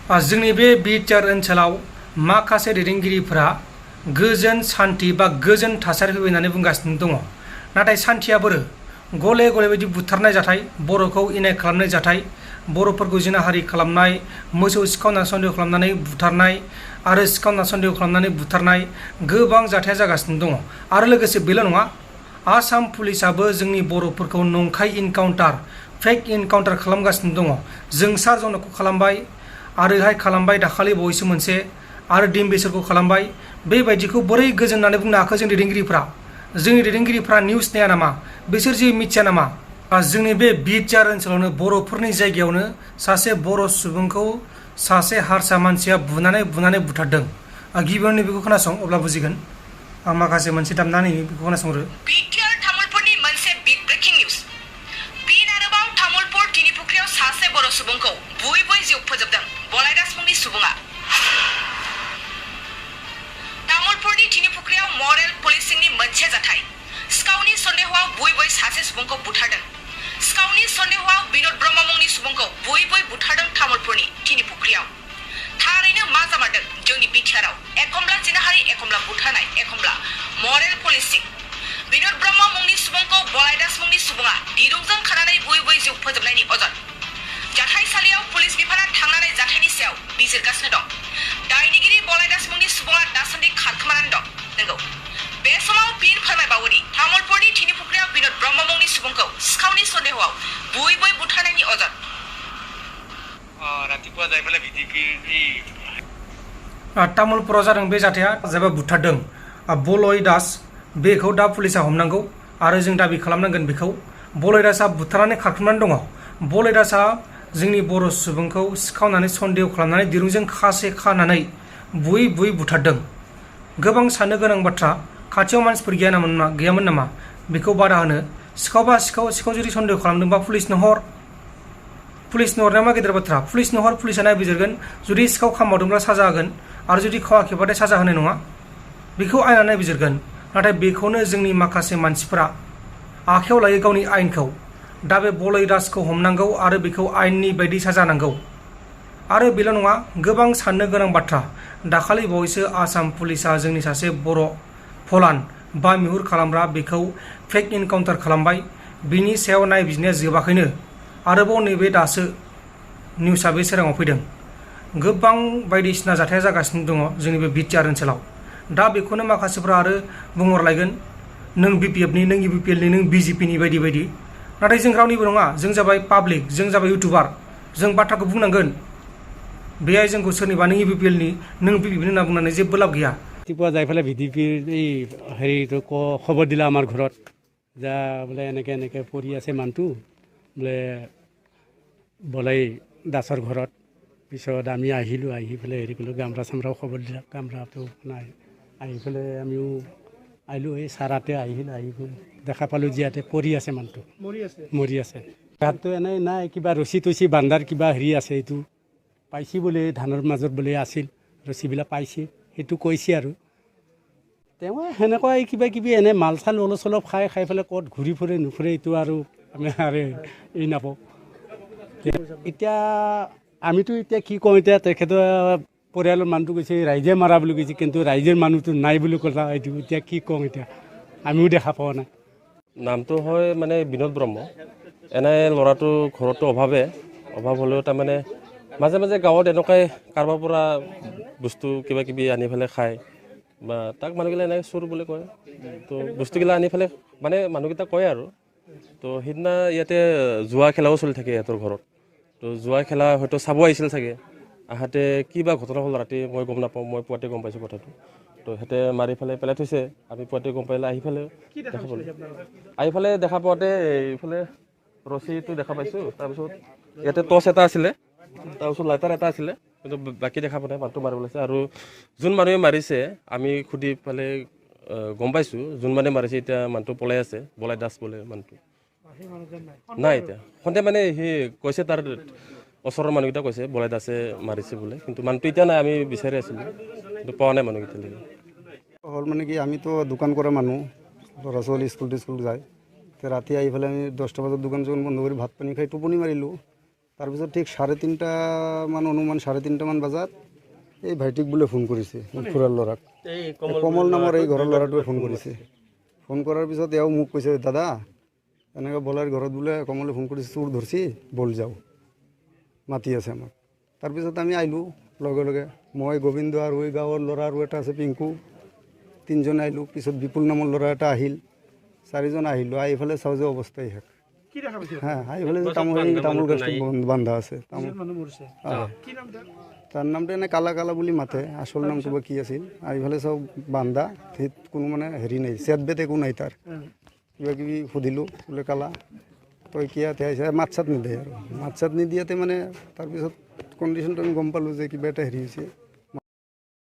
जोंनि बे बिटिआर ओनसोलाव माखासे दैदेनगिरिफोरा गोजोन सान्थि बा गोजोन थासारि होयो होननानै बुंगासिनो दङ। नाथाय सान्थिया बोरो गले गले बायदि बुथारनाय जाथाय, बर'खौ इनाय खालामनाय जाथाय, बर'फोरखौ जिनाहारि खालामनाय, मोसौ सिखावना सन्देह खालामनानै बुथारनाय आरो सिखावना सन्देह खालामनानै बुथारनाय गोबां जाथाया जागासिनो दङ। आरो लोगोसे बेल' नङा, आसाम पुलिसाबो जोंनि बर'फोरखौ नंखाय इनकाउन्टार, फेक इनकाउन्टार खालामगासिनो दङ। जोंसार जनकखौ खालामबाय, आरोहाय खालामबाय दाखालि बावैसो मोनसे, आरो डिम्बेसरखौ खालामबाय। बेबायदिखौ बोरै गोजोन होननानै बुंनो हाखो जोंनि दैदेनगिरिफ्रा निउस नाया नामा? बिसोर जे मिथिया नामा? जोंनि बे बिटिआर ओनसोलावनो बर'फोरनि जायगायावनो सासे बर' सुबुंखौ सासे हारसा मानसिया बुनानै बुथारदों। गिबियावनो बेखौ खोनासं, अब्ला बुजिगोन। आं माखासे मोनसे दामनानै बेखौ खोनासंहरो। बिटिआर तामुलपुरनि मोनसे बिग ब्रेकिं निउज। फिन आरोबाव तामुलपुर तिनिपुख्रियाव सासे बर' सुबुंखौ बुयै जिउ फोजोबदों boloi मुंनि सुबुङा। तामुलपुरनि तिनिपुख्रियाव मरेल पुलिसिंनि मोनसे जाथाय। सिखावनि सन्देहआव बुयै सासे सुबुंखौ बुथारदों। सिखावनि सन्देहआव बिनोद ब्रह्म मुंनि सुबुंखौ बुयै बुथारदों तामुलपुरनि तिनिपुख्रियाव। थारैनो मा जामारदों जोंनि बिटिआरआव? एखमब्ला जिनाहारि, एखमब्ला बुथारनाय, एखमब्ला मरेल पुलिसिं। बिनोद ब्रह्म मुंनि सुबुंखौ boloi मुंनि सुबुङा दिरुंजों खानानै बुयै जिउ फोजोबनायनि अजद। जाथायसालियाव पुलिस बिफाना थांनानै जाथायनि सायाव बिजिरगासिनो दं। दायनिगिरि boloi मुंनि सुबुङा दासान्दि खारखोमानानै दं। नंगौ, बे समाव फिन फोरमायबावोदि तामुलपुरनि तिनिपुख्रियाव बिनोद ब्रह्म मुंनि सुबुंखौ सिखावनि सन्देहआव बुयै बुथारनायनि अजद। रातिपुवा जायफोर बिदिपि तामुलपुराव जादों बे जाथाया, जायबा बुथारदों boloi बेखौ दा पुलिसा हमनांगौ आरो जों दाबि खालामनांगोन बेखौ। boloi बुथारनानै खारखोमानानै दङ। boloi जोंनि बर' सुबुंखौ सिखावनानै सन्देह खालामनानै दिरुंजों खानानै बुयै बुथारदों। गोबां साननो गोनां बाथ्रा। खाथियाव मानसिफोर गैयामोन नामा बेखौ बादा होनो? सिखावबा सिखाव जुदि सन्देह खालामदोंबा पुलिसनो हरनाया मा गेदेर बाथ्रा? पुलिसनो हर, पुलिसा नायबिजिरगोन। जुदि सिखाव खामावदोंब्ला साजा होगोन, आरो जुदि खावाखैबाथाय साजा होनाय नङा। बेखौ आयेना नायबिजिरगोन। नाथाय बेखौनो जोंनि माखासे मानसिफोरा आखायाव लायो गावनि आयेनखौ। दा बे boloi खौ हमनांगौ आरो बेखौ आयेननि बायदि साजा नांगौ। आरो बेल' नङा, गोबां साननो गोनां बाथ्रा। दाखालि बावैसो आसाम पुलिसा जोंनि सासे बर' फलान बा मैहुर खालामग्रा, बेखौ फेक इनकाउन्टार खालामबाय। बिनि सायाव नायबिजिरनाया जोबाखैनो आरोबाव नैबे दासो निउसआ बे सोराङाव फैदों। गोबां बायदिसिना जाथाया जागासिनो दङ जोंनि बे बिटिआर ओनसोलाव। दा बेखौनो माखासेफ्रा आरो बुंहरलायगोन, नों बिपिएफनि, नों इउपिपिएलनि, नों बिजेपिनि बायदि। नाथाय जों रावनिबो नङा। जों जाबाय पाब्लिक, जों जाबाय इउटुबार। जों बाथ्राखौ बुंनांगोन। बेहाय जोंखौ सोरनिबा नों इउपिपिएलनि, नों बिपिएफनि होनना बुंनानै जेबो लाब गैया। ৰাতিপুৱা যাই পেলাই ভিডিপিৰ এই হেৰিটো খবৰ দিলে আমাৰ ঘৰত, যা বোলে এনেকৈ পৰি আছে মানুহটো বোলে boloi ঘৰত। পিছত আমি আহিলোঁ, আহি পেলাই হেৰি কৰিলোঁ, গামৰা চামৰাও খবৰ দিলে। গামৰাটো নাই, আহি পেলাই আমিও আহিলোঁ। এই চাৰাতে আহিলোঁ, আহি দেখা পালোঁ যে ইয়াতে পৰি আছে মানুহটো, মৰি আছে। গাতটো এনেই নাই, কিবা ৰছী তছী বান্ধাৰ কিবা হেৰি আছে। এইটো পাইছে বোলে, ধানৰ মাজত বোলে আছিল, ৰছীবিলাক পাইছে, সেইটো কৈছে। আৰু তেওঁ সেনেকুৱাই কিবা কিবি এনে মাল চাল অলপ খাই পেলাই ক'ত ঘূৰি ফুৰে নুফুৰে, এইটো আৰু আমি আৰু এই নাপাওঁ। এতিয়া আমিতো এতিয়া কি কওঁ, এতিয়া তেখেতৰ পৰিয়ালৰ মানুহটো কৈছে ৰাইজে মাৰা বুলি কৈছে, কিন্তু ৰাইজৰ মানুহটো নাই বুলি ক'লা। এইটো এতিয়া কি কওঁ, এতিয়া আমিও দেখা পোৱা নাই। নামটো হয় মানে বিনোদ ব্ৰহ্ম। এনে ল'ৰাটো ঘৰতো অভাৱ হ'লেও তাৰমানে মাজে মাজে গাঁৱত এনেকুৱাই কাৰোবাৰ পৰা বস্তু কিবা কিবি আনি পেলাই খায়, বা তাক মানুহগিলা এনেকৈ চোৰ বুলি কয়। তো বস্তুগিলা আনি পেলাই মানে মানুহকেইটা কয় আৰু। তো সেইদিনা ইয়াতে জুৱা খেলাও চলি থাকে ইহঁতৰ ঘৰত। তো জুৱা খেলা হয়তো চাব আহিছিল চাগে। আহাতে কি বা ঘটনা হ'ল ৰাতি, মই গম নাপাওঁ। মই পুৱাতে গম পাইছোঁ কথাটো। তো সিহঁতে মাৰি পেলাই থৈছে। আমি পুৱাতে গম পাইলে আহি দেখা পাওঁতে এইফালে ৰছীটো দেখা পাইছোঁ। তাৰপিছত ইয়াতে টৰ্চ এটা আছিলে, তাৰপিছত লাইটাৰ এটা আছিলে, কিন্তু বাকী দেখা পোৱা নাই। মানুহটো মাৰিব লাগিছে। আৰু যোন মানুহে মাৰিছে আমি সুধি পেলাই গম পাইছোঁ, যোন মানুহে মাৰিছে এতিয়া মানুহটো পলাই আছে, boloi বোলে মানুহটো নাই এতিয়া। সন্ধিয়া মানে সি কৈছে, তাৰ ওচৰৰ মানুহকেইটা কৈছে boloi মাৰিছে বোলে, কিন্তু মানুহটো এতিয়া নাই। আমি বিচাৰি আছিলোঁ, কিন্তু পোৱা নাই মানুহকেইটালৈকে। হ'ল মানে কি, আমিতো দোকান কৰা মানুহ, ল'ৰা ছোৱালী স্কুল যায়। ৰাতি আহি পেলাই আমি 10টা বজাত দোকান বন্ধ কৰি ভাত পানী খাই টোপনি মাৰিলোঁ। তাৰপিছত ঠিক 3:30 মান অনুমান 3:30 মান বজাত এই ভাইটিক বোলে ফোন কৰিছে খুৰাৰ ল'ৰাক কমল নামৰ এই ঘৰৰ ল'ৰাটোৱে ফোন কৰিছে ফোন কৰাৰ পিছত এওঁ মোক কৈছে দাদা এনেকৈ বলাইৰ ঘৰত বোলে কমলে ফোন কৰিছে চোৰ ধৰছি বল যাওঁ মাতি আছে আমাক তাৰপিছত আমি আহিলোঁ লগে লগে মই গোবিন্দ আৰু এই গাঁৱৰ ল'ৰা আৰু এটা আছে পিংকু 3জন আহিলোঁ পিছত বিপুল নামৰ ল'ৰা এটা আহিল 4জন আহিলোঁ আহি ফালে চাওঁ যে অৱস্থাই শেষ হ্যাঁ এইফালে তামোল গাছটো বান্ধা আছে তার নামটা এনে কালা কালা বুলি মাতে আসল নামটো বা কি আছিল এইফালে সব বান্ধা কোনো মানে হেৰি নাই চেট বেট একো নাই তাৰ কিবা কিবি সুধিলোঁ বোলে কালা তই কিয় আহিছে মাত চাত নিদিয়ে আৰু মাত চাত নিদিয়াতে মানে তাৰপিছত কণ্ডিশ্যনটো আমি গম পালোঁ যে কিবা এটা হেৰি হৈছে